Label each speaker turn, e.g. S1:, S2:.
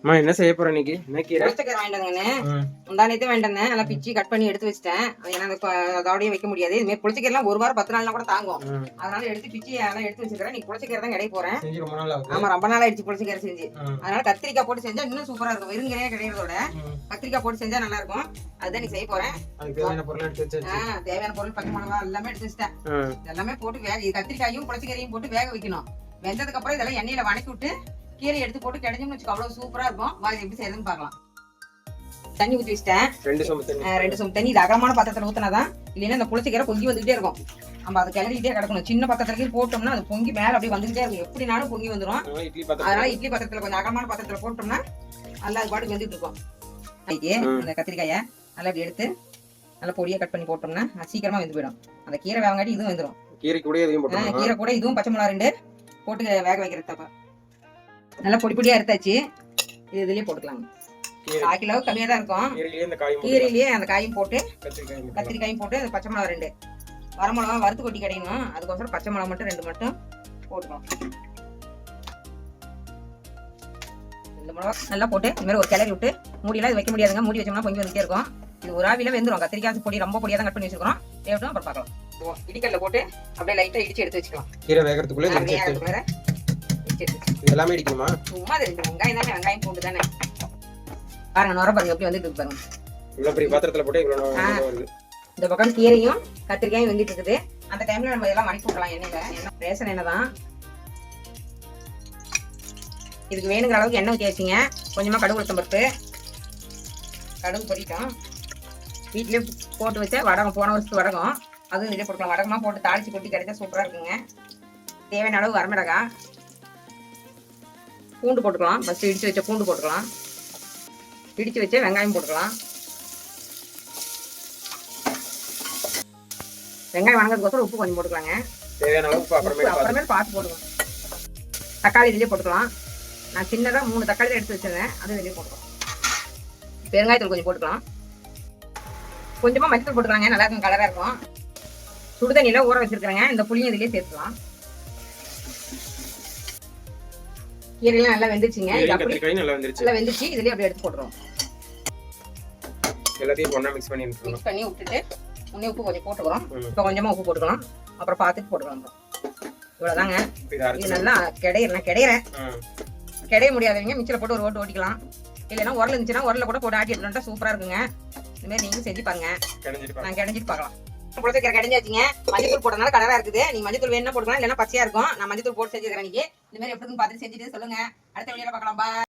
S1: அம்மா என்ன செய்ய போற இன்னைக்கு? என்ன கீரை?
S2: புளிச்சக்கீரை வாங்கிட்டு முந்தானேத்தே வாங்கிட்டு நல்லா பிச்சு கட் பண்ணி எடுத்து வச்சிட்டேன். ஏன்னா அதோடய வைக்க முடியாது. இது மாதிரி புளிச்சக்கீரைலாம் ஒரு வாரம் 10 நாள்னா கூட தாங்கும். அதனால எடுத்து பிச்சு அதெல்லாம் எடுத்து வச்சிருக்கேன். நீ புளிச்சக்கீரை தான் கிடைக்க போறேன். ஆமா, ரொம்ப நாள் ஆயிடுச்சு புளிச்சக்கீரை செஞ்சு. அதனால கத்திரிக்காய் போட்டு செஞ்சா இன்னும் சூப்பரா இருக்கும். வெறுங்கரையா கிடைக்கிறதோட கத்திரிக்காய் போட்டு செஞ்சா நல்லா இருக்கும். அதுதான் நீ செய்ய போறேன். தேவையான பொருள் பச்சை மிளகா எல்லாமே எடுத்து வச்சிட்டேன். எல்லாமே போட்டு கத்திரிக்காயும் புளிச்சக்கீரையும் போட்டு வேக வைக்கணும். வெந்ததுக்கு அப்புறம் இதெல்லாம் எண்ணெயில வணக்கி விட்டு கீரை எடுத்து போட்டு கிடைஞ்சோம்னு வச்சுக்கோ, அவ்வளவு சூப்பரா இருக்கும். வாங்க எப்படி செய்யறதுன்னு பார்க்கலாம். தண்ணி ஊற்றி வச்சிட்டேன். 2 சொம்பு தண்ணி. இது அகலமான பாத்திரத்துல ஊத்தினாதான், இல்லைன்னா இந்த புளிச்சக்கீரை பொங்கி வந்துகிட்டே இருக்கும். நம்ம அதை கிளறிக்கிட்டே கிடக்கணும். சின்ன பாத்திரத்துல போட்டோம்னா அது பொங்கி மேல அப்படியே வந்துகிட்டே இருக்கும். எப்படினாலும் பொங்கி வந்துடும். அதனால இட்லி பாத்திரத்துல கொஞ்சம் அகலமான பாத்திரத்துல போட்டோம்னா நல்லா அது பாட்டுக்கு வந்துட்டு இருக்கும். இந்த கத்திரிக்காயை நல்லா இப்படி எடுத்து நல்லா பொடியா கட் பண்ணி போட்டோம்னா அது சீக்கிரமா வெந்து போயிடும். அந்த கீரை வேகங்காட்டி இதுவும் வந்துடும். கீரை கூட இதுவும் பச்சை மிளகா 2 போட்டு வேக வைக்கிறது தப்பா. நல்லா பொடி பொடியா எடுத்தாச்சு. இது இதுலயே போட்டுக்கலாம். 1/4 கிலோ கம்மியா தான் இருக்கும். கீரையிலேயே அந்த காயும் போட்டு கத்திரிக்காயும் போட்டு பச்சை மிளகா 2 வரமிளகா வறுத்து கொட்டி கிடைக்கணும். அதுக்கோசரம் பச்சை மிளகா மட்டும் 2 மட்டும் போட்டுக்கலாம். 2 மிளகா நல்லா போட்டு இந்த மாதிரி ஒரு கிளறி விட்டு மூடியெல்லாம் இது வைக்க முடியாதுங்க. மூடி வச்சோம்னா பொங்கி வந்துட்டே இருக்கும். இது ஒரு ஆவில வெந்துடும். கத்திரிக்காய் பொடி ரொம்ப பொடியா தான் கட் பண்ணி வச்சிருக்கோம். தேவைட்டும் அப்புறம் பார்க்கலாம். இடிக்கல்ல போட்டு அப்படியே லைட்டா இடிச்சு எடுத்து வச்சுக்கலாம். கீரை வேகறதுக்குள்ள எல்லாமே இடிக்கணுமா? சும்மா 2 வெங்காயம் தானே, வெங்காயம் பூண்டு தானே. பாருங்க நொர பாருங்க எப்படி வந்துட்டு பாருங்க. இவ்வளவு பெரிய பாத்திரத்துல போட்டு இவ்வளவு வருது. இந்த பக்கம் கீரையும் கத்திரிக்காயும் வெந்திட்டு இருக்குது. அந்த டைம்ல நம்ம இதெல்லாம் வணக்கி விடலாம் எண்ணெயில. என்ன ரேஷன் எண்ணெய் தான். இதுக்கு வேணுங்கிற அளவுக்கு எண்ணெய் ஊற்றி வச்சிங்க. கொஞ்சமா கடுகு உளுத்தம் பருப்பு, கடுகு பொரிக்கும். வீட்லயே போட்டு வச்ச வடகம், போன வருஷத்து வடகம், அதுவும் இதுலேயே போட்டுக்கலாம். வடகமா போட்டு தாளிச்சு கொட்டி கிடைச்சா சூப்பரா இருக்குங்க. தேவையான அளவு வரமிளகாய், பூண்டு போட்டுக்கலாம். ஃபர்ஸ்ட் இடிச்சு வச்ச பூண்டு போட்டுக்கலாம். இடிச்சு வச்ச வெங்காயம் போட்டுக்கலாம். வெங்காயம் வணங்கிறதுக்கோசரம் உப்பு கொஞ்சம் போட்டுக்கலாங்க. தேவையான அளவுக்கு அப்புறமேல் பார்த்து போட்டுக்கலாம். தக்காளி இதுலேயே போட்டுக்கலாம். நான் சின்னதாக 3 தக்காளி எடுத்து வச்சிருந்தேன். அது இதுலேயே போட்டுக்கலாம். பெருங்காயத்தூள் கொஞ்சம் போட்டுக்கலாம். கொஞ்சமா மஞ்சள் போட்டுக்கலாங்க. நல்லா இருக்கும், கலரா இருக்கும். சுடுதண்ணியில ஊற வச்சிருக்கிறேங்க. இந்த புளியும் இதுலேயே சேர்த்துக்கலாம். கீரையெல்லாம் நல்லா வெந்துச்சுங்க. நல்லா வெந்துச்சு. இதுலயே அப்படியே எடுத்து போட்டுருவோம். எல்லாத்தையும் ஒண்ணா மிக்ஸ் பண்ணி விட்டுட்டு முன்னே உப்பு கொஞ்சம் போட்டுக்கிறோம். இப்போ கொஞ்சமா உப்பு போட்டுக்கலாம். அப்புறம் பார்த்துட்டு போட்டுக்கலாம். இவ்வளவுதாங்க. இது நல்லா கிடைய முடியாதவங்க மிக்சில போட்டு ஒரு ஓட்டு ஓட்டிக்கலாம். இல்லைன்னா உரல் இருந்துச்சுன்னா உரல கூட போட்டு ஆட்டி எடுத்துட்டா சூப்பரா இருக்குங்க. இந்த மாதிரி நீங்களும் செஞ்சு பாருங்க. நான் கிடைஞ்சிட்டு பார்க்கலாம். புளிச்சக்கீரை கிடைஞ்சாச்சுங்க. மஞ்சள் போட்டனால கலரா இருக்குது. நீங்க மஞ்சள் வேணும்னா போட்டுக்கலாம், இல்லைன்னா பச்சையா இருக்கும். நான் மஞ்சள் போட்டு செஞ்சுக்கிறேன். இந்த மாதிரி எப்படி பார்த்துட்டு செஞ்சுட்டு சொல்லுங்க. அடுத்த வீடியோல பார்க்கலாம். பாய்.